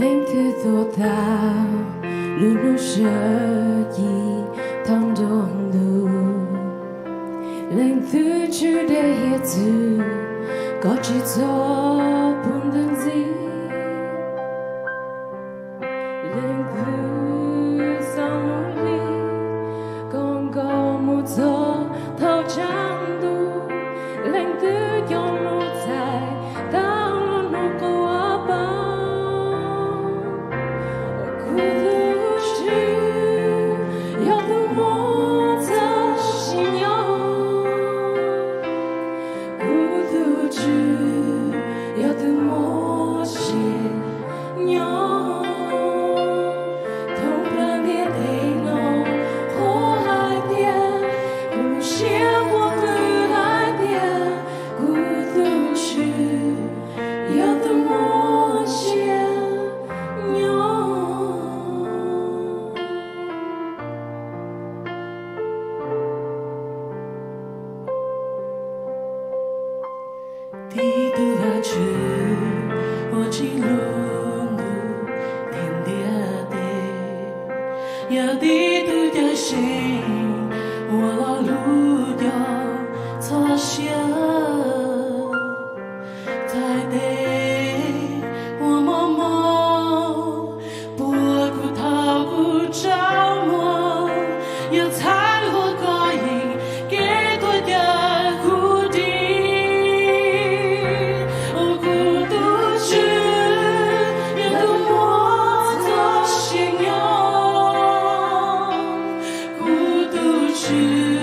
Lên thứ thô tao luôn luôn sợ gì thong đông đủ lên thứ chưa để hiện sự có chỉ cho buồn đơn gì lên thứ sao nỗi ly còn có một gió thâu trắng đủ lên thứ yon một dài tao luôn luôn cố áp đi từ và trừ我只路路天地的要đi từ家谁我老路要错下在的我默默不顾逃不着我要残火高音给多的蝴蝶去。